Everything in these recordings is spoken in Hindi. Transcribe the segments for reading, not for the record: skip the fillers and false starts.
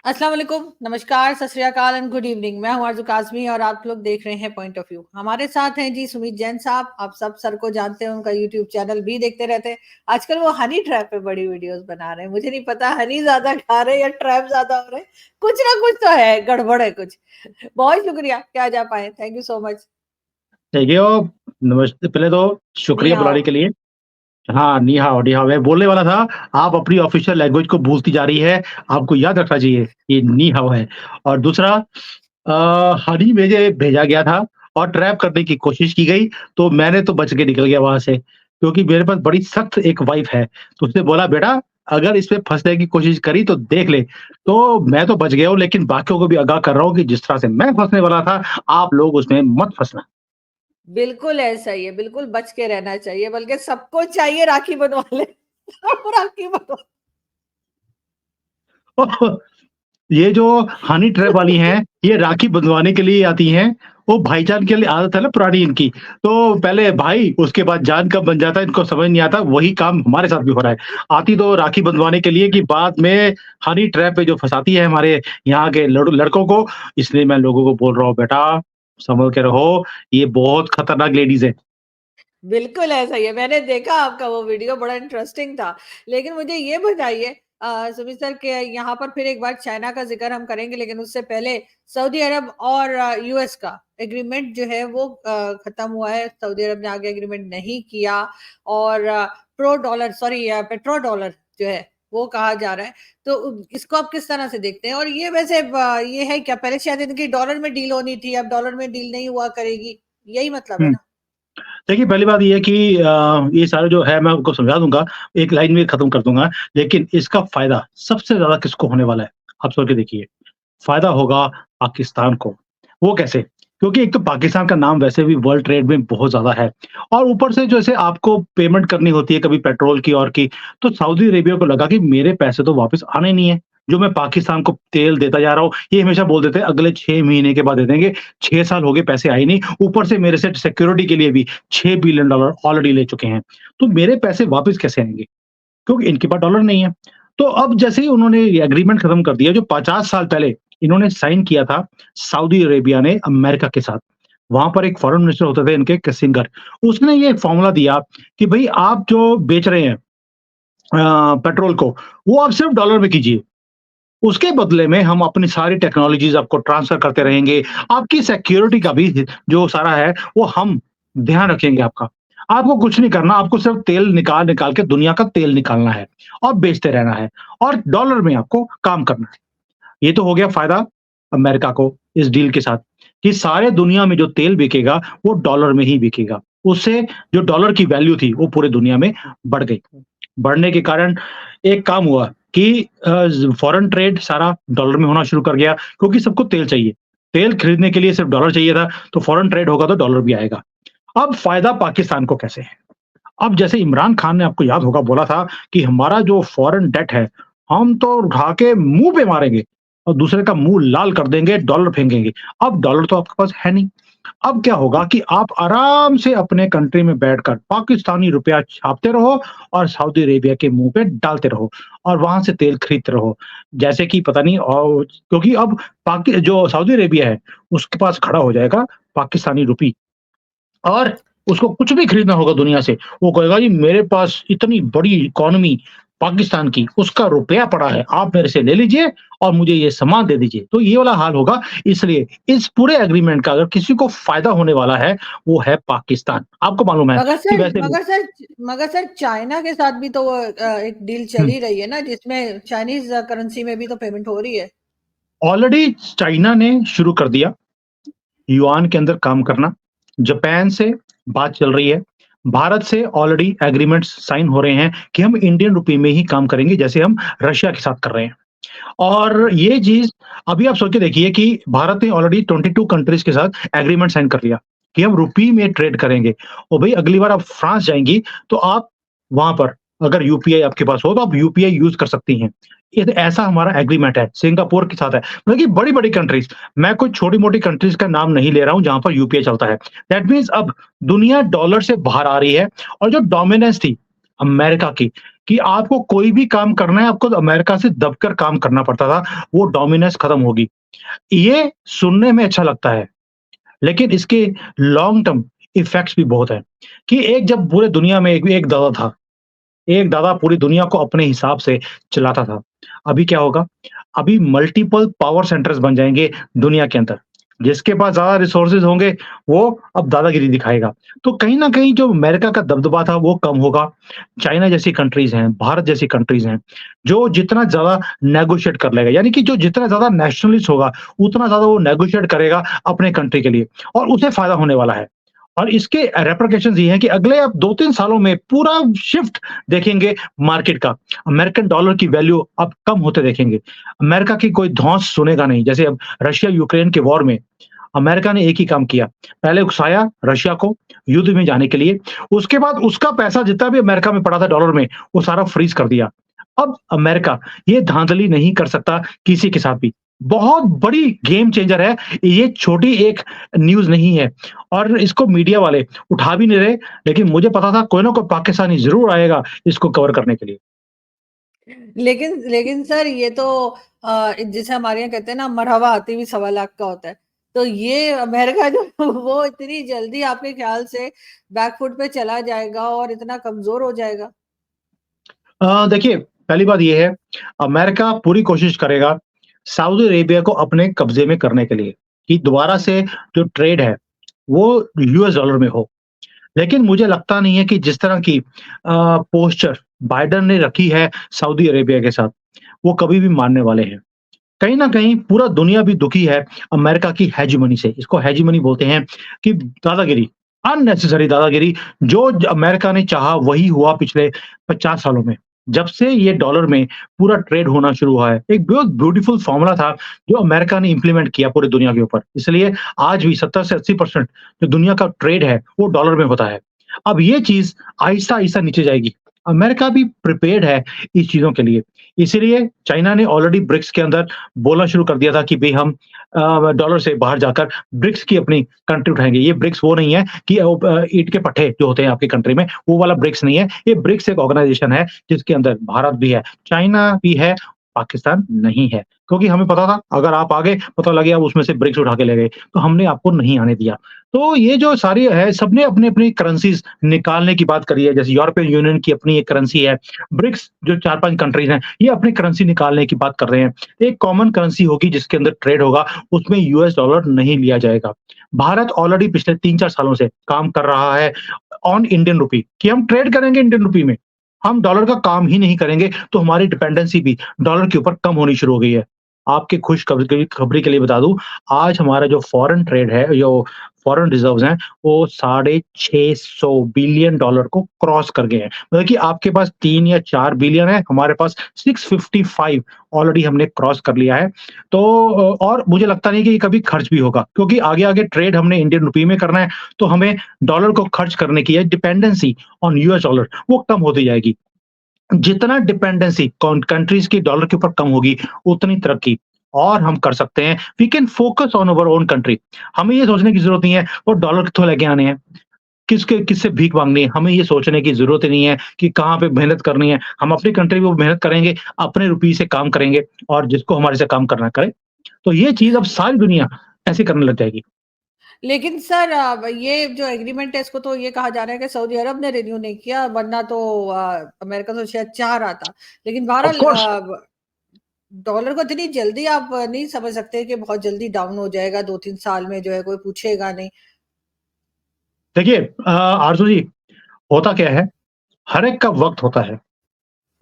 अस्सलाम वालेकुम, नमस्कार, सत श्री अकाल एंड गुड इवनिंग। मैं हूँ आरज़ू काज़मी और आप लोग देख रहे हैं पॉइंट ऑफ व्यू। हमारे साथ हैं जी सुमित जैन साहब। आप सब सर को जानते हैं, उनका यूट्यूब चैनल भी देखते रहते हैं। आजकल वो हनी ट्रैप पे बड़ी वीडियोस बना रहे हैं। मुझे नहीं पता हनी ज्यादा खा रहे हैं या ट्रैप ज्यादा हो रहे हैं, कुछ ना कुछ तो है, गड़बड़ है कुछ। बहुत शुक्रिया कि आज आप आए, थैंक यू सो मच। देखिए नमस्ते पहले तो नी शुक्रिया हाओ। बुलाने के लिए। हाँ, नि हाओ मैं बोलने वाला था, आप अपनी ऑफ़िशियल लैंग्वेज को भूलती जा रही है, आपको याद रखना चाहिए, ये नि हाओ है। और दूसरा हनी मुझे भेजा गया था और ट्रैप करने की कोशिश की गई, तो मैंने तो बच के निकल गया वहाँ से, क्योंकि मेरे पास बड़ी सख्त एक वाइफ़ है, तो उसने बोला बेटा अगर इसमें फँसने की कोशिश करी तो देख ले। तो मैं तो बच गया हूँ, लेकिन बाकियों को भी आगाह कर रहा हूँ कि जिस तरह से मैं फँसने वाला था, आप लोग उसमें मत फँसना। बिल्कुल ऐसा ही है, बिल्कुल बच के रहना चाहिए, बल्कि सबको चाहिए राखी बनवा ले। सब राखी बनवा। ये जो हनी ट्रैप वाली हैं, ये राखी बँधवाने के लिए आती हैं, वो भाईजान के लिए आदत है ना पुरानी इनकी, तो पहले भाई उसके बाद जान कब बन जाता है इनको समझ नहीं आता, वही काम हमारे साथ भी हो रहा है। आती तो राखी बँधवाने के लिए कि बाद में हनी ट्रैप पे जो फँसाती है हमारे यहाँ के लड़कों को, इसलिए मैं लोगों को बोल रहा हूँ बेटा संभल के रहो, ये बहुत खतरनाक लेडीज़ है। बिल्कुल ऐसा ही है। मैंने देखा आपका वो वीडियो, बड़ा इंटरेस्टिंग था। लेकिन मुझे ये बताइए सुमित सर के यहाँ पर फिर एक बार चाइना का ज़िक्र हम करेंगे, लेकिन उससे पहले सऊदी अरब और यूएस का एग्रीमेंट जो है वो खत्म हुआ है। सऊदी अरब ने आगे एग्रीमेंट नहीं किया और pro dollar sorry petro dollar जो है वो कहा जा रहा है। तो इसको आप किस तरह से देखते हैं? और ये वैसे ये है क्या, पहले शायद इनकी डॉलर में डील होनी थी, अब डॉलर में डील नहीं हुआ करेगी, यही मतलब है हुँ। ना? देखिए, पहली बात ये है कि ये सारा जो है मैं आपको समझा दूँगा, एक लाइन में खत्म कर दूँगा, लेकिन इसका फ़ायदा सबसे ज़्यादा किसको होने वाला है? आप सोच के देखिए, फ़ायदा होगा पाकिस्तान को। वो कैसे? क्योंकि एक तो पाकिस्तान का नाम वैसे भी वर्ल्ड ट्रेड में बहुत ज़्यादा है और ऊपर से जैसे आपको पेमेंट करनी होती है कभी पेट्रोल की और की, तो सऊदी अरेबिया को लगा कि मेरे पैसे तो वापस आने नहीं है, जो मैं पाकिस्तान को तेल देता जा रहा हूँ, ये हमेशा बोल देते हैं अगले 6 महीने के बाद दे देंगे, 6 साल हो गए पैसे आए नहीं, ऊपर से मेरे से सिक्योरिटी के लिए भी $6 बिलियन ऑलरेडी ले चुके हैं, तो मेरे पैसे वापस कैसे आएँगे? क्योंकि इनके पास डॉलर नहीं है। तो अब जैसे ही उन्होंने ये एग्रीमेंट खत्म कर दिया जो 50 साल पहले इन्होंने साइन किया था सऊदी अरेबिया ने अमेरिका के साथ। वहाँ पर एक फॉरेन मिनिस्टर होते थे इनके किसिंगर। उसने ये फ़ॉर्मूला दिया कि भई आप जो बेच रहे हैं पेट्रोल को, वो आप सिर्फ़ डॉलर में कीजिए। उसके बदले में हम अपनी सारी टेक्नोलॉज़ीज़ आपको ट्रांसफ़र करते रहेंगे। आपकी सिक्योरिटी का भी जो सारा है, वो हम ध्यान रखेंगे आपका। आपको कुछ नहीं करना, आपको सिर्फ़ तेल निकाल-निकाल के दुनिया का तेल निकालना है और बेचते रहना है और डॉलर में आपको काम करना है। ये तो हो गया फ़ायदा अमेरिका को इस डील के साथ कि सारे दुनिया में जो तेल बिकेगा, वो डॉलर में ही बिकेगा। उससे जो डॉलर की वैल्यू थी, वो पूरे दुनिया में बढ़ गई। बढ़ने के कारण एक काम हुआ कि फॉरेन ट्रेड सारा डॉलर में होना शुरू कर गया क्योंकि सबको तेल चाहिए। तेल खरीदने के लिए सिर्फ डॉलर चाहिए था, तो फॉरेन ट्रेड होगा तो डॉलर भी आएगा। अब फ़ायदा पाकिस्तान को कैसे है? अब जैसे इमरान खान ने आपको याद होगा बोला था कि हमारा जो फॉरेन डेट है, हम तो उठा के मुँह पे मारेंगे और दूसरे का मुँह लाल कर देंगे, डॉलर फेंकेंगे। अब डॉलर तो आपके पास है नहीं। अब क्या होगा कि आप आराम से अपने कंट्री में बैठकर पाकिस्तानी रुपया छापते रहो और सऊदी अरेबिया के मुँह पे डालते रहो और वहाँ से तेल खरीदते रहो। जैसे कि पता नहीं क्योंकि अब पाकि जो सऊदी अरेबिया है, उसके पास खड़ा हो जाएगा पाकिस्तानी रुपी और उसको कुछ भी खरीदना होगा दुनिया से, वो कहेगा जी मेरे पास इतनी बड़ी इकोनॉमी पाकिस्तान की, उसका रुपया पड़ा है, आप मेरे से ले लीजिए और मुझे ये सामान दे दीजिए। तो ये वाला हाल होगा, इसलिए इस पूरे एग्रीमेंट का अगर किसी को फ़ायदा होने वाला है, वो है पाकिस्तान। आपको मालूम है मगर कि सर वैसे भी मगर सर मगर सर चाइना के साथ भी तो वो एक डील चल हुँ, ही रही है ना, जिसमें चाइनीज करेंसी में भी तो पेमेंट हो रही है। ऑलरेडी चाइना ने शुरू कर दिया, युआन के अंदर काम करना, जापान से बात चल रही है, भारत से ऑलरेडी एग्रीमेंट्स साइन हो रहे हैं कि हम इंडियन रुपए में ही काम करेंगे, जैसे हम रशिया के साथ कर रहे हैं। और ये चीज़ अभी आप सोच के देखिए कि भारत ने ऑलरेडी 22 कंट्रीज़ के साथ एग्रीमेंट साइन कर लिया कि हम रुपये में ट्रेड करेंगे और भई अगली बार आप फ्रांस जाएँगी, तो आप वहाँ पर अगर यूपीआई आपके पास हो, तो आप यूपीआई यूज़ कर सकती हैं। ये ऐसा हमारा एग्रीमेंट है, सिंगापुर के साथ है। मतलब कि बड़ी-बड़ी कंट्रीज़, मैं कोई छोटी-मोटी कंट्रीज़ का नाम नहीं ले रहा हूँ, जहाँ पर यूपीआई चलता है। दैट मीन्स अब दुनिया डॉलर से बाहर आ रही है और जो डोमिनेंस थी अमेरिका की कि आपको कोई भी काम करना है, आपको अमेरिका से दबकर काम करना पड़ता था, वो डोमिनेंस खत्म होगी। ये सुनने में अच्छा लगता है, लेकिन इसके लॉन्ग टर्म इफेक्ट्स भी बहुत हैं, कि एक जब पूरे दुनिया में एक एक दादा था, एक दादा पूरी दुनिया को अपने हिसाब से चलाता था। अभी क्या होगा? अभी मल्टीपल पावर सेंटर्स बन जाएँगे दुनिया के अंदर। जिसके पास ज़्यादा रिसोर्सेज़ होंगे, वो अब दादागिरी दिखाएगा। तो कहीं न कहीं जो अमेरिका का दबदबा था, वो कम होगा। चाइना जैसी कंट्रीज़ हैं, भारत जैसी कंट्रीज़ हैं, जो जितना ज़्यादा नेगोशिएट कर लेगा, यानी कि जो जितना ज़्यादा नेशनलिस्ट होगा, उतना ज़्यादा वो नेगोशिएट करेगा अपने कंट्री के लिए और उसे फ़ायदा होने वाला है। और इसके रेपरकशंस ये हैं कि अगले आप 2-3 सालों में पूरा शिफ्ट देखेंगे मार्केट का। अमेरिकन डॉलर की वैल्यू अब कम होते देखेंगे। अमेरिका की कोई धौंस सुनेगा नहीं। जैसे अब रशिया यूक्रेन के वॉर में अमेरिका ने एक ही काम किया। पहले उकसाया रशिया को युद्ध में जाने के लिए, उसके बाद उसका पैसा जितना भी अमेरिका में पड़ा था डॉलर में, वो सारा फ्रीज़ कर दिया। अब अमेरिका ये धांधली नहीं कर सकता किसी के साथ भी। बहुत बड़ी गेम चेंजर है। ये छोटी एक न्यूज़ नहीं है और इसको मीडिया वाले उठा भी नहीं रहे, लेकिन मुझे पता था कोई ना कोई पाकिस्तानी ज़रूर आएगा इसको कवर करने के लिए। लेकिन लेकिन सर ये तो जैसे हमारे यहाँ कहते हैं ना मरहबा आते भी 1.25 लाख का होता है। तो ये अमेरिका जो वो इतनी जल्दी आपके ख्याल से बैक फुट पे चला जाएगा और इतना कमज़ोर हो जाएगा? देखिए, पहली बात ये है, अमेरिका पूरी कोशिश करेगा सऊदी अरेबिया को अपने कब्ज़े में करने के लिए, कि दोबारा हुँ। से जो ट्रेड है, वो यूएस डॉलर में हो। लेकिन मुझे लगता नहीं है कि जिस तरह की पोस्चर बाइडेन ने रखी है सऊदी अरेबिया के साथ, वो कभी भी मानने वाले हैं। कहीं न कहीं पूरा दुनिया भी दुखी है अमेरिका की हेजेमनी से। इसको हेजेमनी बोलते हैं कि दादागिरी, अननेसेसरी दादागिरी जो अमेरिका ने चाहा वही हुआ पिछले 50 सालों में। जब से ये डॉलर में पूरा ट्रेड होना शुरू हुआ है। एक बहुत ब्यूटीफुल फ़ॉर्मूला था जो अमेरिका ने इम्प्लीमेंट किया पूरी दुनिया के ऊपर। इसलिए आज भी 70 से 80% जो दुनिया का ट्रेड है वो डॉलर में होता है। अब ये चीज़ आहिस्ता-आहिस्ता नीचे जाएगी। अमेरिका भी प्रिपेयर्ड है इस चीज़ों के लिए। इसीलिए चाइना ने ऑलरेडी ब्रिक्स के अंदर बोलना शुरू कर दिया था कि भई हम डॉलर से बाहर जाकर ब्रिक्स की अपनी कंट्री उठाएँगे। ये ब्रिक्स वो नहीं है कि ईंट के भट्ठे जो होते हैं आपकी कंट्री में, वो वाला ब्रिक्स नहीं है। ये ब्रिक्स एक ऑर्गनाइज़ेशन है जिसके अंदर भारत भी है, चाइना भी है, पाकिस्तान नहीं है। क्योंकि हमें पता था अगर आप आ गए, पता लग गया उसमें से ब्रिक्स उठा के ले गए, तो हमने आपको नहीं आने दिया। तो ये जो सारी है सबने अपनी-अपनी करेंसीज़ निकालने की बात करी है। जैसे यूरोपियन यूनियन की अपनी एक करेंसी है। ब्रिक्स जो 4-5 कंट्रीज़ हैं, ये अपनी करेंसी निकालने की बात कर रहे हैं। एक कॉमन करेंसी होगी जिसके अंदर ट्रेड होगा, उसमें यूएस डॉलर नहीं लिया जाएगा। भारत ऑलरेडी पिछले 3-4 सालों से काम कर रहा है ऑन इंडियन रूपी कि हम ट्रेड करेंगे इंडियन रूपी में। हम डॉलर का काम ही नहीं करेंगे, तो हमारी डिपेंडेंसी भी डॉलर के ऊपर कम होनी शुरू हो गई है। आपकी खबरी के लिए बता दूँ, आज हमारा जो फॉरेन ट्रेड है, जो फॉरेन रिज़र्व्स हैं, वो साढ़े 600 बिलियन डॉलर को क्रॉस कर गए हैं। मतलब कि आपके पास 3 या 4 बिलियन है, हमारे पास 655 ऑलरेडी हमने क्रॉस कर लिया है। तो और मुझे लगता नहीं कि ये कभी खर्च भी होगा, क्योंकि आगे-आगे ट्रेड हमने इंडियन रूपी में करना है, तो हमें डॉलर को खर्च करने की है डिपेंडेंसी ऑन यूएस डॉलर, वो कम होती जाएगी। जितना डिपेंडेंसी कंट्रीज की डॉलर के ऊपर कम होगी, उतनी तरक्की और हम कर सकते हैं। We can focus on our own country. हमें ये सोचने की ज़रूरत नहीं है वो डॉलर कित्थों लेके आने हैं, किससे भीख माँगनी है। हमें ये सोचने की ज़रूरत ही नहीं है कि कहाँ पे मेहनत करनी है। हम अपनी कंट्री में मेहनत करेंगे, अपने रुपये से काम करेंगे और जिसको हमारे से काम करना है करे। तो ये चीज़ अब सारी दुनिया ऐसे करने लग जाएगी। लेकिन सर ये जो एग्रीमेंट है इसको तो ये कहा जा रहा है कि सऊदी अरब ने रिन्यू नहीं किया वरना तो अमेरिका तो शायद चाह रहा था। लेकिन ऑफ बहरहाल कोर्स डॉलर को इतनी जल्दी आप नहीं समझ सकते कि बहुत जल्दी डाउन हो जाएगा 2-3 साल में जो है कोई पूछेगा नहीं। देखिए आरज़ू जी, होता क्या है, हर एक का वक़्त होता है।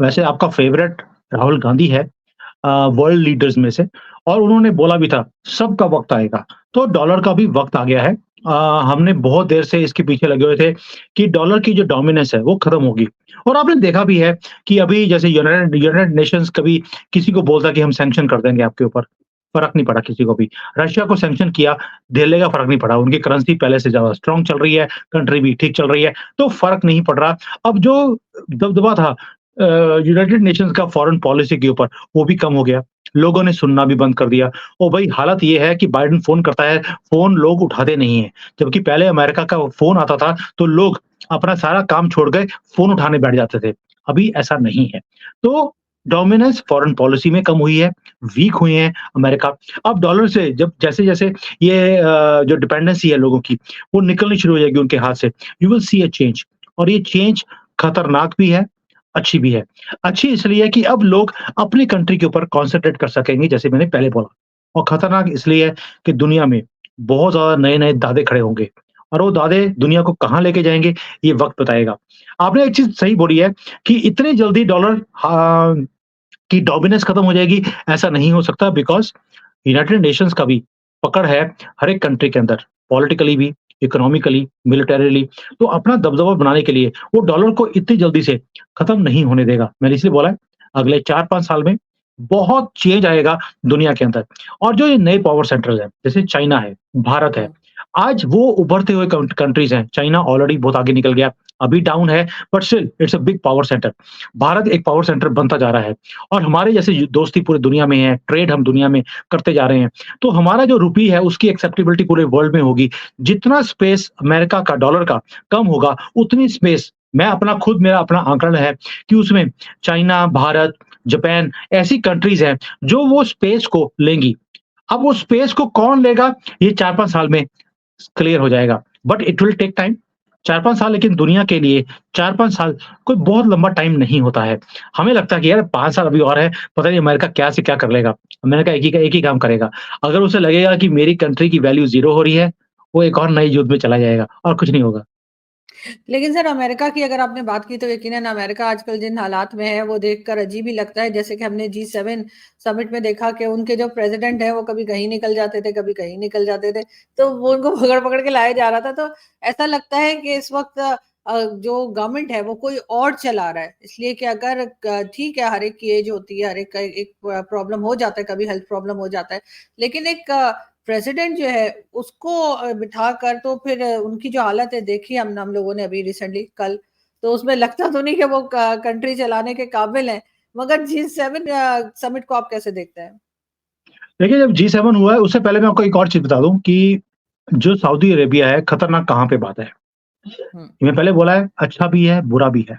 वैसे आपका फ़ेवरेट राहुल गांधी है वर्ल्ड लीडर्स में से और उन्होंने बोला भी था, सबका वक़्त आएगा। तो डॉलर का भी वक़्त आ गया है। हमने बहुत देर से इसके पीछे लगे हुए थे कि डॉलर की जो डोमिनेंस है, वो खत्म होगी और आपने देखा भी है कि अभी जैसे यूनाइटेड यूनाइटेड नेशंस कभी किसी को बोलता कि हम सैंक्शन कर देंगे आपके ऊपर, फ़र्क नहीं पड़ा किसी को भी। रशिया को सैंक्शन किया, ढेले का फ़र्क नहीं पड़ा। उनकी करेंसी पहले से ज़्यादा स्ट्रॉन्ग चल रही है, कंट्री भी ठीक चल रही है, तो फ़र्क नहीं पड़ रहा। अब जो दबदबा था यूनाइटेड नेशंस का फॉरेन पॉलिसी के ऊपर, वो भी कम हो गया। लोगों ने सुनना भी बंद कर दिया और भाई हालत ये है कि बाइडेन फ़ोन करता है, फ़ोन लोग उठाते नहीं हैं। जबकि पहले अमेरिका का फ़ोन आता था, तो लोग अपना सारा काम छोड़ के फ़ोन उठाने बैठ जाते थे। अभी ऐसा नहीं है। तो डोमिनेंस फॉरेन पॉलिसी में कम हुई है, वीक हुए हैं अमेरिका। अब डॉलर से जब जैसे-जैसे ये जो डिपेंडेंसी है लोगों की, वो निकलनी शुरू हो जाएगी उनके हाथ से, you will see a change और ये चेंज खतरनाक भी है, अच्छी भी है। अच्छी इसलिए कि अब लोग अपनी कंट्री के ऊपर कॉन्संट्रेट कर सकेंगे जैसे मैंने पहले बोला और खतरनाक इसलिए है कि दुनिया में बहुत ज़्यादा नए-नए दादे खड़े होंगे और वो दादे दुनिया को कहाँ लेके जाएँगे, ये वक़्त बताएगा। आपने एक चीज़ सही बोली है कि इतनी जल्दी डॉलर की डोमिनेंस खत्म हो जाएगी, ऐसा नहीं हो सकता बिकॉज़ यूनाइटेड नेशंस का भी पकड़ है हर एक कंट्री के अंदर, पॉलिटिकली भी, इकोनॉमिकली, मिलिटरीली तो अपना दबदबा बनाने के लिए वो डॉलर को इतनी जल्दी से खत्म नहीं होने देगा। मैंने इसलिए बोला है, अगले 4-5 साल में बहुत चेंज आएगा दुनिया के अंदर और जो ये नए पावर सेंटर्स हैं, जैसे चाइना है, भारत है, हुँ। आज वो उभरते हुए कंट्रीज़ हैं। चाइना ऑलरेडी बहुत आगे निकल गया, अभी डाउन है but still it's a big power centre. Bharat एक पावर सेंटर बनता जा रहा है और हमारे जैसे दोस्ती पूरी दुनिया में है, ट्रेड हम दुनिया में करते जा रहे हैं। तो हमारा जो रूपी है उसकी एक्सेप्टेबिलिटी पूरे वर्ल्ड में होगी। जितना स्पेस अमेरिका का डॉलर का कम होगा, उतनी स्पेस मैं अपना खुद मेरा अपना आंकलन है कि उसमें चाइना, भारत, जापान ऐसी कंट्रीज़ हैं जो वो स्पेस को लेंगी। अब वो स्पेस को कौन लेगा ये 4-5 साल में क्लियर हो जाएगा। But it will take time 4-5 साल लेकिन दुनिया के लिए 4-5 साल कोई बहुत लंबा टाइम नहीं होता है। हमें लगता है कि यार 5 साल अभी और है, पता नहीं अमेरिका क्या से क्या कर लेगा। अमेरिका एक ही काम करेगा। अगर उसे लगेगा कि मेरी कंट्री की वैल्यू 0 हो रही है, वो एक और नए युद्ध में चला जाएगा और कुछ नहीं होगा। लेकिन सर अमेरिका की अगर आपने बात की तो यकीनन अमेरिका आजकल जिन हालात में है वो देखकर अजीब ही लगता है जैसे कि हमने जी7 समिट में देखा कि उनके जो प्रेसिडेंट हैं वो कभी कहीं निकल जाते थे कभी कहीं निकल जाते थे तो वो उनको पकड़ पकड़ के लाया जा रहा था तो ऐसा लगता है कि इस वक्त जो गवर्नमेंट है वो कोई और चला रहा है इसलिए कि अगर ठीक है हर एक की एज होती है हर एक का एक प्रॉब्लम हो जाता है कभी हेल्थ प्रॉब्लम हो जाता है लेकिन एक प्रेसिडेंट जो है उसको बिठाकर तो फिर उनकी जो हालत है देखी हम लोगों ने अभी रिसेंटली कल, तो उसमें लगता तो नहीं कि वो क कंट्री चलाने के काबिल हैं, मगर जी7 समिट को आप कैसे देखते हैं? देखिए जब जी7 हुआ है उससे पहले मैं आपको एक और चीज़ बता दूँ कि जो सऊदी अरेबिया है खतरनाक कहाँ पे बात है। हुँ, मैं पहले बोला है अच्छा भी है, बुरा भी है।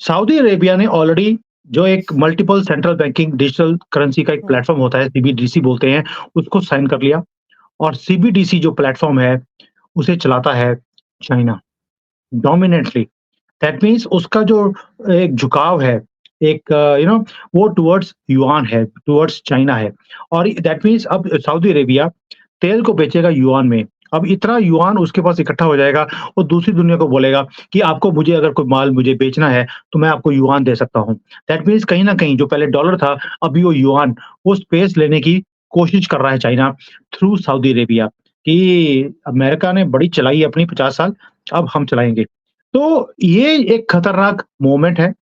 सऊदी अरेबिया ने ऑलरेडी जो एक multiple central banking digital currency का एक हुँ, प्लेटफ़ॉर्म होता है, सीबीडीसी बोलते हैं, उसको साइन कर लिया और सीबीडीसी जो प्लेटफ़ॉर्म है, उसे चलाता है चाइना डोमिनेंटली। दैट मीन्स उसका जो एक झुकाव है, एक वो टुवर्ड्स युआन है, टुवर्ड्स चाइना है और दैट मीन्स अब सऊदी अरेबिया तेल को बेचेगा युआन में। अब इतना युआन उसके पास इकट्ठा हो जाएगा और दूसरी दुनिया को बोलेगा कि आपको मुझे अगर कोई माल मुझे बेचना है, तो मैं आपको युआन दे सकता हूँ। दैट मीन्स कहीं न कहीं जो पहले डॉलर था, अभी वो युआन वो स्पेस लेने की कोशिश कर रहा है चाइना थ्रू सऊदी अरेबिया कि अमेरिका ने बड़ी चलाई अपनी 50 साल, अब हम चलाएँगे। तो ये एक खतरनाक मोमेंट है।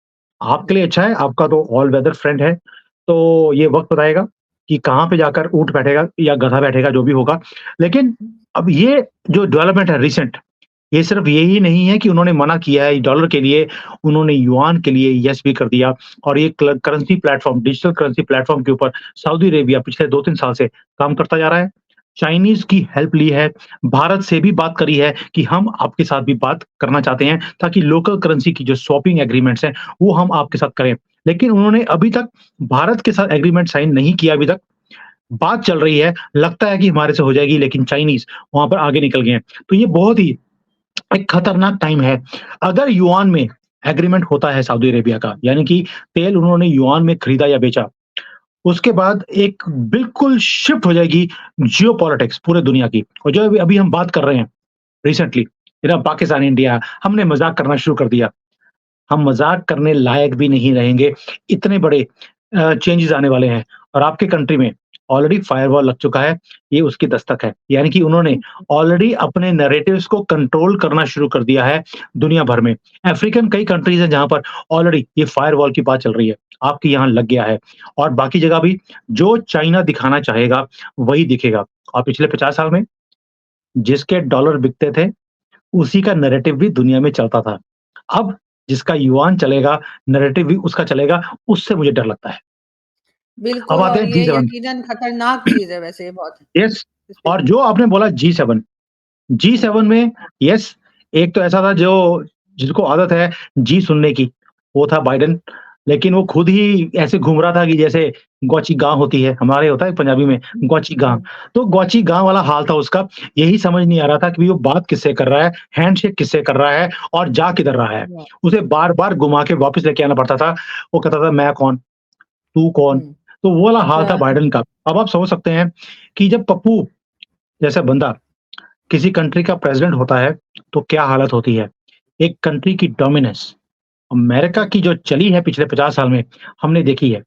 आपके हुँ, लिए अच्छा है, आपका तो ऑल वेदर फ्रेंड है, तो ये वक़्त बताएगा कि कहाँ पे जाकर ऊँट बैठेगा या गधा बैठेगा, जो भी होगा। लेकिन हुँ, अब ये जो डेवलपमेंट है रिसेंट, ये सिर्फ़ यही नहीं है कि उन्होंने मना किया है डॉलर के लिए, उन्होंने युआन के लिए येस भी कर दिया और ये currency platform, digital currency platform के ऊपर सऊदी अरेबिया पिछले 2-3 साल से काम करता जा रहा है। चाइनीज़ की हेल्प ली है, भारत से भी बात करी है कि हम आपके साथ भी बात करना चाहते हैं, ताकि लोकल करेंसी की जो स्वैपिंग एग्रीमेंट्स हैं, वो हम आपके साथ करें। लेकिन उन्होंने अभी तक भारत के साथ एग्रीमेंट साइन नहीं किया अभी तक। बात चल रही है, लगता है कि हमारे से हो जाएगी लेकिन चाइनीज़ वहाँ पर आगे निकल गए हैं। तो ये बहुत ही एक खतरनाक टाइम है। अगर युआन में एग्रीमेंट होता है सऊदी अरेबिया का, यानी कि तेल उन्होंने युआन में खरीदा या बेचा, उसके बाद एक बिल्कुल शिफ्ट हो जाएगी जियोपॉलिटिक्स पूरे दुनिया की और जो अभी अभी हम बात कर रहे हैं रिसेंटली, पाकिस्तान, इंडिया, हमने मज़ाक करना शुरू कर दिया। हम मज़ाक करने लायक भी नहीं रहेंगे, इतने बड़े चेंजेज़ आने वाले हैं और आपके कंट्री में ऑलरेडी फायरवॉल लग चुका है, ये उसकी दस्तक है। यानी कि उन्होंने हुँ, ऑलरेडी अपने नैरेटिव्स को कंट्रोल करना शुरू कर दिया है दुनिया भर में। अफ्रीकन कई कंट्रीज़ हैं जहाँ पर ऑलरेडी ये फायरवॉल की बात चल रही है, आपके यहाँ लग गया है और बाकी जगह भी जो चाइना दिखाना चाहेगा, वही दिखेगा और पिछले 50 साल में जिसके डॉलर बिकते थे, उसी का नैरेटिव भी दुनिया में चलता था। अब जिसका युआन चलेगा, नैरेटिव भी उसका चलेगा, उससे मुझे डर लगता है। अब बिल्कुल आते और हैं ये जी7 यकीनन खतरनाक चीज़ है वैसे ये बहुत। यस इसपे और जो आपने बोला जी7 हुँ, जी7 में यस एक तो ऐसा था जो जिसको आदत है जी सुनने की, वो था बाइडेन, लेकिन वो खुद ही ऐसे घूम रहा था कि जैसे गौची गाँ होती है, हमारे होता है पंजाबी में हुँ, गौची गाँ, हुँ, तो गौची गाँ वाला हाल था उसका। यही समझ नहीं आ रहा था कि वो बात किससे कर रहा है, हैंडशेक किससे कर रहा है और जा किधर रहा है। वाह! उसे बार-बार घुमा के वापस लेके आना पड़ता था। वो कहता था मैं कौन? तू कौन? हुँ, तो वो वाला हाल था हाँ, बाइडेन का। अब आप समझ सकते हैं कि जब पप्पू जैसा बंदा किसी कंट्री का प्रेज़िडेंट होता है, तो क्या हालत होती है। एक कंट्री की डोमिनेंस अमेरिका हुँ, की जो चली है पिछले 50 साल में, हमने देखी है।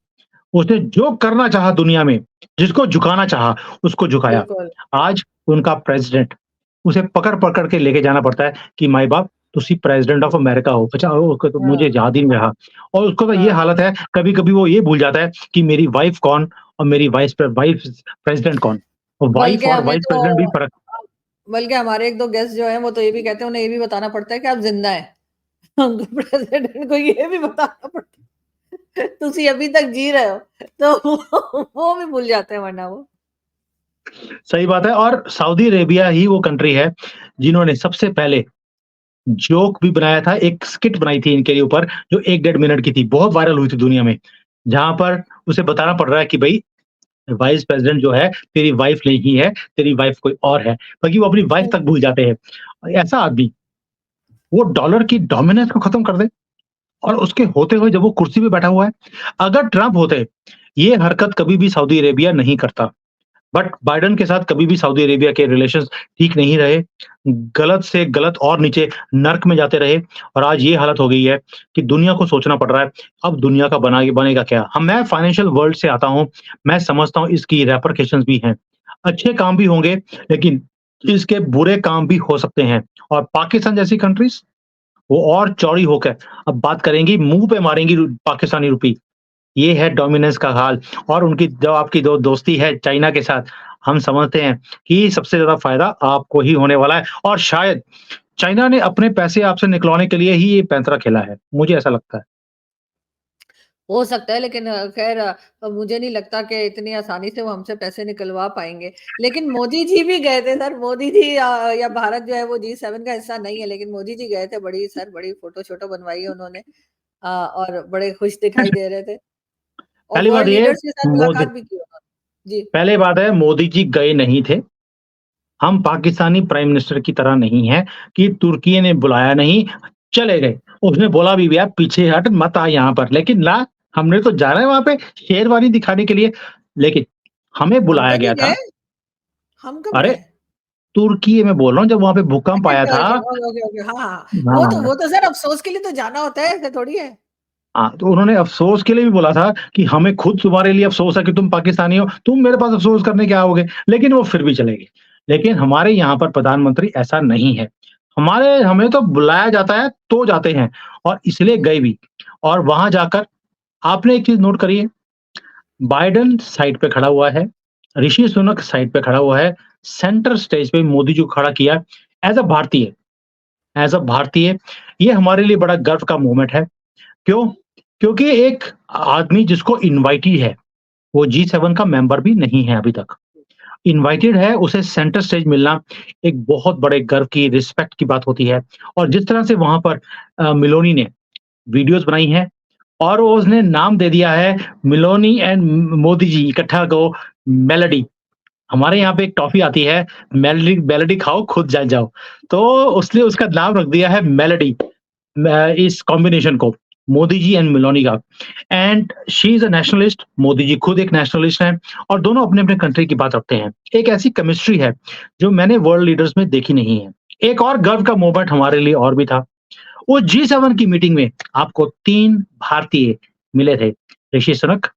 उसने जो करना चाहा दुनिया में, जिसको झुकाना चाहा, उसको झुकाया। बिल्कुल, आज उनका प्रेज़िडेंट, उसे पकड़-पकड़ के लेके जाना पड़ता है कि माई बाप तुसी प्रेज़िडेंट ऑफ अमेरिका हो। अच्छा उसको तो मुझे हाँ, याद ही नहीं रहा और उसको तो ये हाँ, हालत है, कभी-कभी वो ये भूल जाता है कि मेरी वाइफ़ कौन और मेरी वाइस प्रेज़िडेंट कौन। और वाइफ़ बल्कि और हमें वाइस तो प्रेज़िडेंट भी फ़र्क बल्कि हमारे 1-2 गेस्ट जो हैं वो तो ये भी कहते हैं उन्हें ये भी बताना पड़ता है कि आप ज़िंदा हैं। हमको प्रेज़िडेंट को ये भी बताना पड़ता है, तुसी अभी तक जी रहे हो, तो वो भी भूल जाते हैं वरना वो। सही बात है और सऊदी अरेबिया ही वो कंट्री है, जिन्होंने सबसे पहले जोक भी बनाया था, एक स्किट बनाई थी इनके ऊपर जो 1 डेढ़ मिनट की थी, बहुत वायरल हुई थी दुनिया में। जहाँ पर उसे बताना पड़ रहा है कि भई वाइस प्रेज़िडेंट जो है, तेरी वाइफ़ नहीं है, तेरी वाइफ़ कोई और है। बल्कि वो अपनी वाइफ़ हुँ, तक भूल जाते हैं। ऐसा आदमी, वो डॉलर की डोमिनेंस को खत्म कर दे और उसके होते हुए जब वो कुर्सी पे बैठा हुआ है, अगर ट्रम्प होते, ये हरकत कभी भी सऊदी अरेबिया नहीं करता। बट बाइडेन के साथ कभी भी सऊदी अरेबिया के रिलेशंस ठीक नहीं रहे। गलत से गलत और नीचे नर्क में जाते रहे और आज ये हालत हो गई है कि दुनिया को सोचना पड़ रहा है, अब दुनिया का बनेगा क्या? मैं फाइनेंशियल वर्ल्ड से आता हूँ, मैं समझता हूँ इसकी रेपरकशंस भी हैं। अच्छे काम भी होंगे, लेकिन इसके बुरे काम भी हो सकते हैं और पाकिस्तान जैसी कंट्रीज़ वो और चौड़ी होकर अब बात करेंगी, मुँह पे मारेंगी पाकिस्तानी रुपी। ये है डोमिनेंस का हाल और उनकी जो आपकी दो दोस्ती है चाइना के साथ, हम समझते हैं कि सबसे ज़्यादा फ़ायदा आपको ही होने वाला है और शायद चाइना ने अपने पैसे आपसे निकलवाने के लिए ही ये पैंतरा खेला है। मुझे ऐसा लगता है। हो सकता है लेकिन ख़ैर मुझे नहीं लगता कि इतनी आसानी से वो हमसे पैसे निकलवा पाएँगे। लेकिन मोदी जी भी गए थे सर, मोदी जी या भारत जो है वो G7 का हिस्सा नहीं है, लेकिन मोदी जी गए थे, बड़ी फ़ोटो-शोटो बनवाई है उन्होंने और बड़े खुश दिखाई दे रहे थे और पहली बात वर्ल्ड ये लीडर्स के साथ मोदी मुलाकात भी की उन्होंने। जी। पहली बात है मोदी जी गए नहीं थे। हम पाकिस्तानी प्राइम मिनिस्टर की तरह नहीं हैं कि तुर्की ने बुलाया नहीं, चले गए। उसने बोला भी यार पीछे हट मत आ यहाँ पर, लेकिन ना हमने तो जाना है वहाँ पे शेरवानी दिखाने के लिए, लेकिन हमें हम बुलाया तो नहीं गया गए, था। हम कब अरे! गए? तुर्की में बोल रहा हूँ जब वहाँ पे भूकंप अच्छा आया था टर्की ओके, ओके, ओके। हाँ, हाँ। हाँ, वो तो सर अफ़सोस के लिए तो जाना होता है, ऐसा थोड़ी है। हाँ, तो उन्होंने अफ़सोस के लिए भी बोला था कि हमें खुद तुम्हारे लिए अफ़सोस है कि तुम पाकिस्तानी हो, तुम मेरे पास अफ़सोस करने क्या आओगे? लेकिन वो फिर भी चले गए। लेकिन हमारे यहाँ पर प्रधानमंत्री ऐसा नहीं है। हमें तो बुलाया जाता है तो जाते हैं और इसलिए हुँ, गए भी। और वहाँ जाकर आपने एक चीज़ नोट करी है, बाइडेन साइड पे खड़ा हुआ है, ऋषि सुनक साइड पे खड़ा हुआ है, सेंटर स्टेज पे मोदी जी को खड़ा किया एज़ अ भारतीय ये हमारे लिए बड़ा गर्व का मोमेंट है। क्यों? क्योंकि एक आदमी जिसको इनवाइटेड है, वो G7 का मेंबर भी नहीं है अभी तक। इनवाइटेड है, उसे सेंटर स्टेज मिलना एक बहुत बड़े गर्व की, रिस्पेक्ट की बात होती है और जिस तरह से वहाँ पर मेलोनी ने वीडियोज़ बनाई हैं और वो उसने नाम दे दिया है मेलोनी एंड मोदी जी इकट्ठा गो मेलोडी। हमारे यहाँ पे एक टॉफ़ी आती है, मेलोडी मेलोडी खाओ खुद जल जाओ। तो उसने उसका नाम रख दिया है मेलोडी इस कॉम्बिनेशन को, मोदी जी एंड मेलोनी का। And she is a nationalist, Modi ji खुद एक नेशनलिस्ट हैं और दोनों अपने-अपने कंट्री की बात रखते हैं। एक ऐसी केमिस्ट्री है, जो मैंने वर्ल्ड लीडर्स में देखी नहीं है। एक और गर्व का मोमेंट हमारे लिए और भी था। वो G7 की मीटिंग में आपको 3 भारतीय मिले थे। ऋषि सुनक,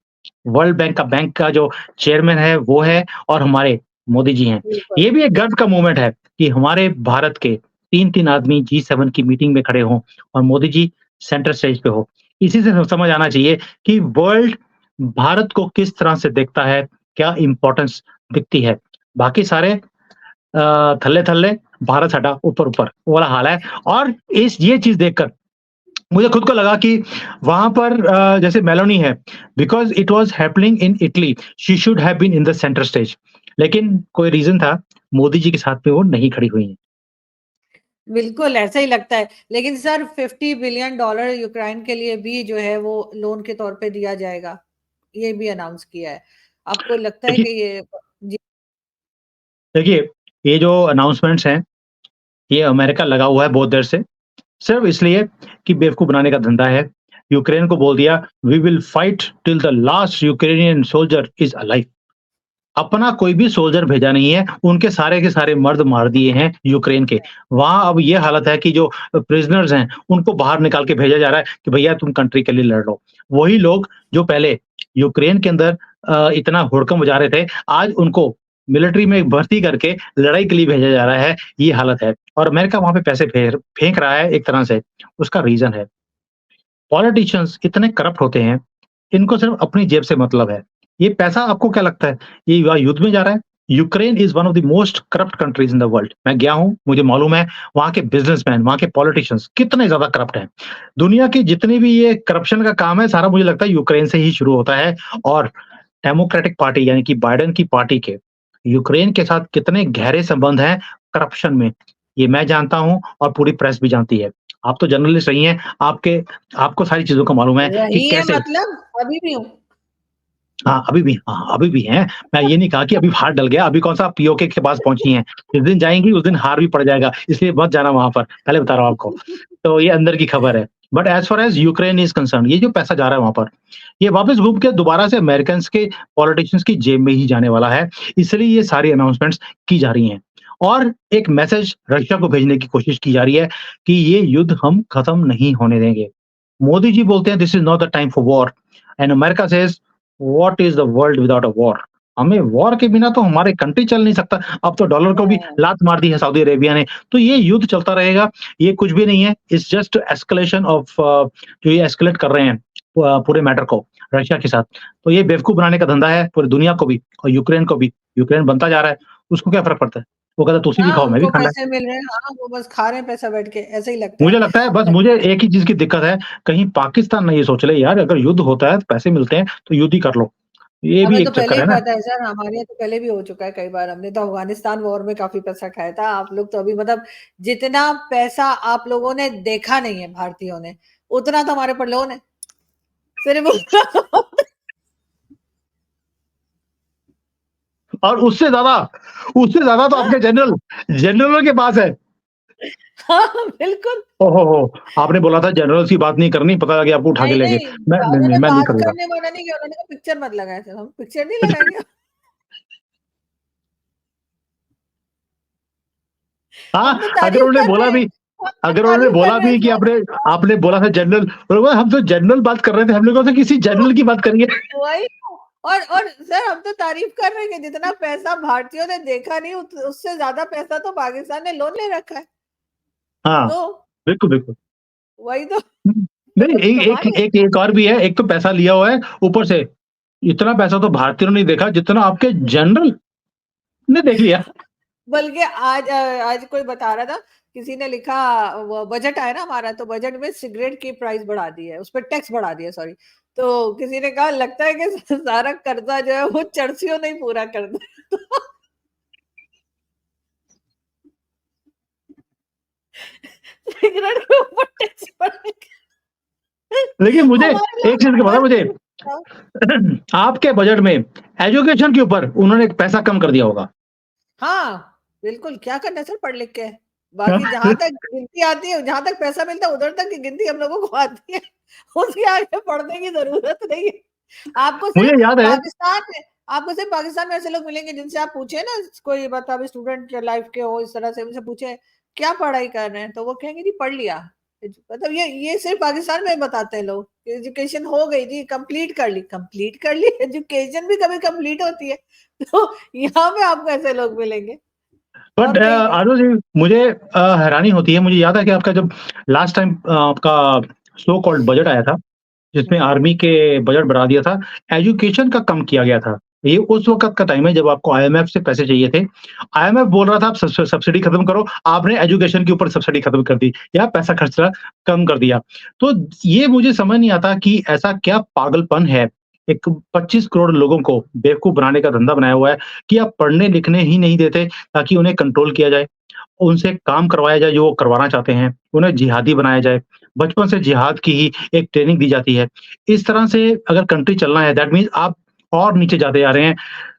वर्ल्ड बैंक का जो चेयरमैन है वो है और हमारे मोदी जी हैं। बिल्कुल। ये भी एक गर्व का मोमेंट है कि हमारे भारत के 3-3 आदमी G7 की मीटिंग में खड़े हों और मोदी जी सेंटर स्टेज पे हो। इसी से समझ आना चाहिए कि वर्ल्ड भारत को किस तरह से देखता है, क्या इम्पोर्टेंस दिखती है। बाकी सारे थल्ले-थल्ले, भारत साडा ऊपर-ऊपर वो वाला हाल है और इस ये चीज़ देखकर मुझे खुद को लगा कि वहाँ पर जैसे मेलोनी है, because it was happening in Italy, she should have been in the centre stage लेकिन कोई रीज़न था, मोदी जी के साथ में वो नहीं खड़ी हुई हैं। बिल्कुल, ऐसा ही लगता है। लेकिन सर $50 बिलियन यूक्रेन के लिए भी जो है वो लोन के तौर पे दिया जाएगा। ये भी अनाउंस किया है। आपको लगता है देखिए कि ये जी, देखिए, ये जो अनाउंसमेंट्स हैं, ये अमेरिका लगा हुआ है बहुत देर से, सिर्फ इसलिए कि बेवकूफ बनाने का धंधा है। यूक्रेन को बोल दिया, we will fight till the last Ukrainian soldier is alive. अपना कोई भी सोल्जर भेजा नहीं है, उनके सारे के सारे मर्द मार दिए हैं यूक्रेन के। वहाँ अब ये हालत है कि जो प्रिज़नर्स हैं, उनको बाहर निकाल के भेजा जा रहा है कि भैया तुम कंट्री के लिए लड़ लो। वही लोग जो पहले यूक्रेन के अंदर इतना हुड़कम बजा रहे थे, आज उनको मिलिट्री में भर्ती करके लड़ाई के लिए भेजा जा रहा है, ये हालत है। और अमेरिका वहाँ पे पैसे फेंक रहा है एक तरह से, उसका रीज़न है पॉलिटिशियंस इतने करप्ट होते हैं, इनको सिर्फ अपनी जेब से मतलब है। ये पैसा आपको क्या लगता है, ये युद्ध में जा रहा है? Ukraine is one of the most corrupt countries in the world. मैं गया हूँ, मुझे मालूम है वहाँ के बिज़नेसमैन, वहाँ के पॉलिटिशियंस कितने ज़्यादा करप्ट हैं। दुनिया की जितनी भी ये करप्शन का काम है, सारा मुझे लगता है यूक्रेन से ही शुरू होता है और डेमोक्रेटिक पार्टी यानी कि बाइडेन की पार्टी के यूक्रेन के साथ कितने गहरे संबंध हैं करप्शन में, ये मैं जानता हूँ और पूरी प्रेस भी जानती है। आप तो जर्नलिस्ट रही हैं, आपको सारी चीज़ों का मालूम है कि रही है कैसे मतलब अभी भी हूँ। हाँ, अभी भी हैं। मैं ये नहीं कहा कि अभी हाथ डल गया, अभी कौन-सा आप पीओके के पास पहुँची हैं। जिस दिन जाएँगी उस दिन हार भी पड़ जाएगा, इसलिए मत जाना वहाँ पर, पहले बता रहा हूँ आपको। तो ये अंदर की खबर है। But as far as Ukraine is concerned ये जो पैसा जा रहा है वहाँ पर, ये वापस घूम के दोबारा से अमेरिकन्स के पॉलिटिशियंस की जेब में ही जाने वाला है, इसलिए ये सारी अनाउंसमेंट्स की जा रही हैं। और एक मैसेज रशिया को भेजने की कोशिश की जा रही है कि ये युद्ध हम खत्म नहीं होने देंगे। मोदी जी बोलते हैं this is not the time for war and America says what is the world without a war? हमें वॉर के बिना तो हमारे कंट्री चल नहीं सकता। अब तो डॉलर को भी हाँ, लात मार दी है सऊदी अरेबिया ने। तो ये युद्ध चलता रहेगा, ये कुछ भी नहीं है। इट्स जस्ट एस्केलेशन ऑफ जो ये एस्केलेट कर रहे हैं पूरे मैटर को रशिया के साथ। तो ये बेवकूफ बनाने का धंधा है पूरी दुनिया को भी और यूक्रेन को भी। यूक्रेन बनता जा रहा है, उसको क्या फ़र्क पड़ता है? वो कहता है तुसी भी हाँ, खाओ, मैं भी उनको खाना है। पैसे मिल रहे हैं, हाँ, वो बस खा रहे हैं पैसा बैठ के, ऐसा ही लगता है। मुझे लगता है बस मुझे एक ही चीज़ की दिक्कत है, कहीं पाकिस्तान ना ये सोच ले यार अगर युद्ध होता है, तो पैसे मिलते हैं, तो युद्ध ही कर लो। ये भी हमें तो एक पहले चक्कर ही है ना। पता है सर, हमारे यहाँ तो पहले भी हो चुका है कई बार। हमने तो अफ़गानिस्तान वॉर में काफ़ी पैसा खाया था। आप लोग तो अभी मतलब जितना पैसा आप लोगों ने देखा नहीं है भारतीयों ने, उतना तो हमारे ऊपर लोन है। सिर्फ़ उतना और उससे ज़्यादा तो आपके जनरलों के पास है। हाँ, बिल्कुल। ओहो हो! आपने बोला था जनरल्स की बात नहीं करनी, पता लगा कि आपको उठा के नहीं, ले गए। नहीं, नहीं, नहीं, उन्होंने मैं नहीं बात करूँगा। करने मना नहीं किया, उन्होंने कहा पिक्चर मत लगाया करो। हम पिक्चर नहीं लगाएँगे। हाँ, हम तो तारीफ़ कर रहे हैं, हम तो अगर उन्होंने तारीफ़ कर बोला रहे हैं भी कि सर। आपने बोला था जनरल, उन्होंने बोला हम तो जनरल बात कर रहे थे, हमने कहा था किसी जनरल की बात करेंगे। वही तो। और सर हम तो तारीफ़ कर रहे हैं कि जितना पैसा भारतीयों ने देखा नहीं उससे ज़्यादा पैसा तो पाकिस्तान ने लोन ले रखा है। हाँ, तो बिल्कुल, बिल्कुल। वही तो हुँ, नहीं मतलब एक एक कमाल है। एक एक और भी है, एक तो पैसा लिया हुआ है, ऊपर से इतना पैसा तो भारतीयों ने नहीं देखा जितना आपके जनरल ने देख लिया। बल्कि आज कोई बता रहा था, किसी ने लिखा वो बजट आया ना हमारा, तो बजट में सिगरेट की प्राइस बढ़ा दी है, उसपे टैक्स बढ़ा दिया सॉरी। तो किसी ने कहा लगता है कि सारा कर्जा जो है वो चरसियों ने ही पूरा कर दिया। सिगरेट के ऊपर टैक्स बढ़ाएँगे। लेकिन मुझे हमारे यहाँ एक चीज़ का पता है हर मुझे, चीज़ हाँ, आपके बजट में एजुकेशन के ऊपर उन्होंने पैसा कम कर दिया होगा। हाँ, बिल्कुल क्या करना है सर पढ़ लिख के। बाकी जहाँ तक गिनती आती है, जहाँ तक पैसा मिलता है उधर तक की गिनती हम लोगों को आती है। उसके आगे पढ़ने की ज़रूरत नहीं है। आपको मुझे सिर्फ़ याद है पाकिस्तान में आपको सिर्फ़ पाकिस्तान में ऐसे लोग मिलेंगे जिनसे आप पूछे ना कोई मतलब स्टूडेंट लाइफ़ के हो इस तरह से उनसे पूछे, क्या पढ़ाई कर रहे हैं? तो वो कहेंगे जी पढ़ लिया। मतलब ये सिर्फ़ पाकिस्तान में बताते हैं लोग। एजुकेशन हो गई जी कंप्लीट कर ली एजुकेशन भी कभी कंप्लीट होती है। तो यहाँ पे आपको ऐसे लोग मिलेंगे, बट और कहीं नहीं। आरज़ू जी मुझे हैरानी होती है, मुझे याद है कि आपका जब लास्ट टाइम आपका सो कॉल्ड बजट आया था, जिसमें हुँ। आर्मी के बजट बढ़ा दिया था, एजुकेशन का कम किया गया था। ये उस वक़्त का टाइम है जब आपको आईएमएफ से पैसे चाहिए थे। आईएमएफ बोल रहा था आप सब्सिडी खत्म करो, आपने एजुकेशन के ऊपर सब्सिडी खत्म कर दी या पैसा खर्चना कम कर दिया। तो ये मुझे समझ नहीं आता कि ऐसा क्या पागलपन है एक 25 करोड़ लोगों को बेवकूफ़ बनाने का धंधा बनाया हुआ है कि आप पढ़ने-लिखने ही नहीं देते ताकि उन्हें कंट्रोल किया जाए। उनसे काम करवाया जाए जो वो करवाना चाहते हैं, उन्हें जिहादी बनाया जाए, बचपन से जिहाद की ही एक ट्रेनिंग दी जाती है। इस तरह से अगर कंट्री चलना है दैट मीन्स आप और नीचे जाते जा रहे हैं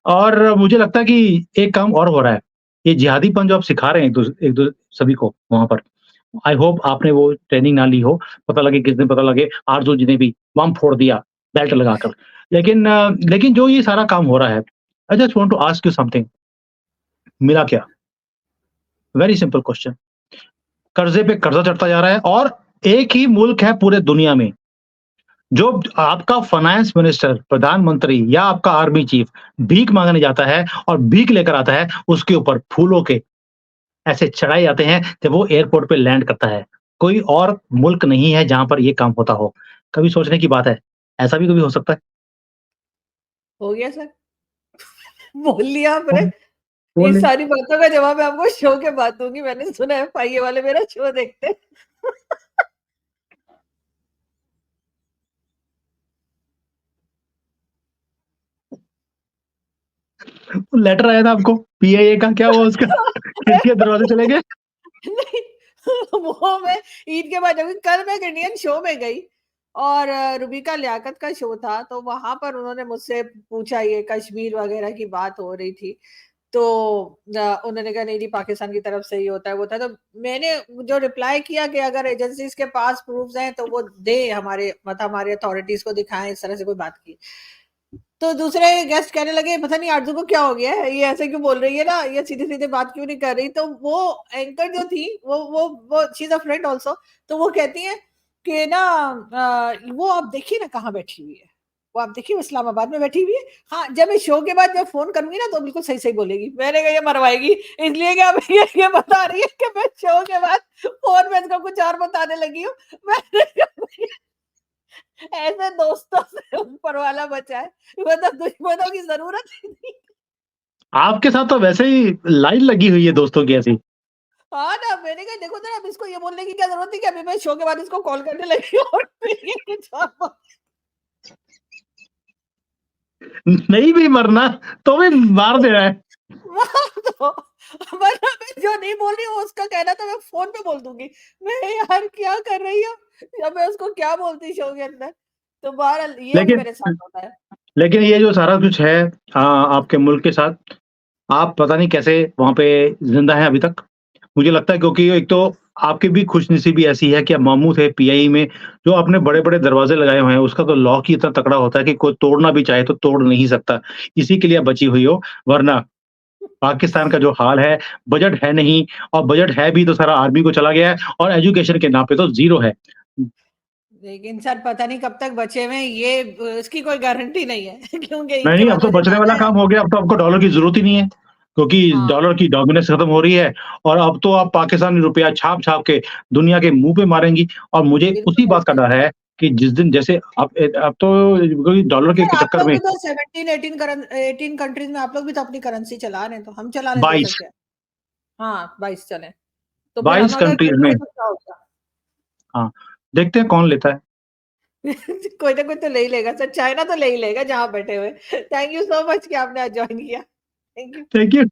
और मुझे लगता है कि एक काम और हो रहा है, ये जिहादीपन जो आप सिखा रहे हैं एक दू सभी को वहाँ पर, आई होप आपने वो ट्रेनिंग ना ली हो, पता लगे किस दिन पता लगे आरज़ू जी ने भी बम फोड़ दिया बेल्ट लगाकर। लेकिन जो ये सारा काम हो रहा है, I just want to ask you something मिला क्या? वेरी सिंपल क्वेश्चन कर्ज़े पे कर्ज़ा चढ़ता जा रहा है और एक ही मुल्क है पूरे दुनिया में, जो आपका फाइनेंस मिनिस्टर, प्रधानमंत्री या आपका आर्मी चीफ भीख माँगने जाता है और भीख लेकर आता है, उसके ऊपर फूलों के ऐसे चढ़ाए जाते हैं जब वो एयरपोर्ट पे लैंड करता है। कोई और मुल्क नहीं है जहाँ पर ये काम होता हो। कभी सोचने की बात है, ऐसा भी कभी हो सकता है? हो गया सर। बोल लिया आपने। कौन इन बोले सारी बातों का जवाब मैं आपको शो के बाद दूँगी। मैंने सुना है एफआईए वाले मेरा शो देखते हैं। लेटर आया था आपको पीआईए का क्या हुआ उसका? खिड़की के दरवाजे चले गए? नहीं, वो मैं ईद के बाद जब कल मैं एक इंडियन शो में गई और रूबिका लियाकत का शो था, तो वहाँ पर उन्होंने मुझसे पूछा ये कश्मीर वगैरह की बात हो रही थी। तो उन्होंने कहा नहीं जी पाकिस्तान की तरफ से ही होता है, वो था। तो मैंने जो रिप्लाई किया कि अगर एजेंसीज़ के पास प्रूफ्स हैं तो वो दें हमारे मतलब हमारी अथॉरिटीज़ को दिखाएँ, इस तरह से कोई बात की। तो दूसरे गेस्ट कहने लगे पता नहीं आरज़ू को क्या हो गया है, ये ऐसे क्यों बोल रही है ना, ये सीधे-सीधे बात क्यों नहीं कर रही? तो वो एंकर जो थी वो she is a friend also, तो वो कहती हैं कि ना वो आप देखिए ना कहाँ बैठी हुई है, वो आप देखिए वो इस्लामाबाद में बैठी हुई है। हाँ, जब मैं शो के बाद जब फ़ोन करूँगी ना तो बिल्कुल सही-सही बोलेगी। मैंने कहा ये मरवाएगी, इसलिए कि अब ये बता रही है कि मैं शो के बाद फ़ोन में इसको कुछ और बताने लगी हूँ। मैंने कहा ऐसे दोस्तों से ऊपर वाला बचाए, मतलब दुश्मनों की ज़रूरत ही नहीं। आपके साथ तो वैसे ही लाइन लगी हुई है दोस्तों की ऐसी। हाँ ना, मैंने कहा देखो ना अब इसको ये बोलने की क्या ज़रूरत थी कि अभी मैं शो के बाद इसको कॉल करने लगी हूँ और फिर ये कुछ और बोल नहीं भी मरना तो भी मार दे रहा है। मार दो। वरना मैं जो नहीं बोल रही हूँ उसका कहना तो मैं फ़ोन पे बोल दूँगी। मैं यार क्या कर रही हूँ? या मैं उसको क्या बोलती शो के अंदर? तो बहरहाल ये भी लेकिन मेरे साथ होता है। लेकिन ये जो सारा कुछ है आपके मुल्क के साथ, आप पता नहीं कैसे वहाँ पे ज़िंदा हैं अभी तक। मुझे लगता है क्योंकि एक तो आपकी भी खुशनसीबी ऐसी है कि आप मामू थे पीआईई में, जो आपने बड़े-बड़े दरवाज़े लगाए हुए हैं, उसका तो लॉक ही इतना तगड़ा होता है कि कोई तोड़ना भी चाहे तो तोड़ नहीं सकता। इसी के लिए आप बची हुई हो, वरना पाकिस्तान का जो हाल है, बजट है नहीं और बजट है भी तो सारा आर्मी को चला गया है और एजुकेशन के नाम पे तो ज़ीरो है। लेकिन सर पता नहीं कब तक बचे हुए हैं ये इसकी कोई गारंटी नहीं है क्योंकि ईद के नहीं, अब बाद तो मैंने बचने वाला जाना है। काम हो गया, अब तो आपको डॉलर की ज़रूरत ही नहीं है, क्योंकि हाँ, डॉलर की डोमिनेंस खत्म हो रही है और अब तो आप पाकिस्तानी रुपया छाप-छाप के दुनिया के मुँह पे मारेंगी और मुझे बिल्कुल उसी बात का ऐसे। डर है कि जिस दिन जैसे अब तो क्योंकि डॉलर के सर आप चक्कर लोग में भी तो 18 कंट्रीज़ में आप लोग भी तो अपनी करेंसी चला रहे हैं, तो हम चलाने दो सर 22 क्या? हाँ, 22 चलें। तो फिर 22 हम अगर कंट्रीज़ करेंगे में तो क्या होगा? हाँ, देखते हैं कौन लेता है। कोई ना कोई तो ले ही लेगा सर, चाइना तो ले ही लेगा जहाँ बैठे हुए। थैंक यू सो मच कि आपने आज जॉइन किया। Thank you. Thank you.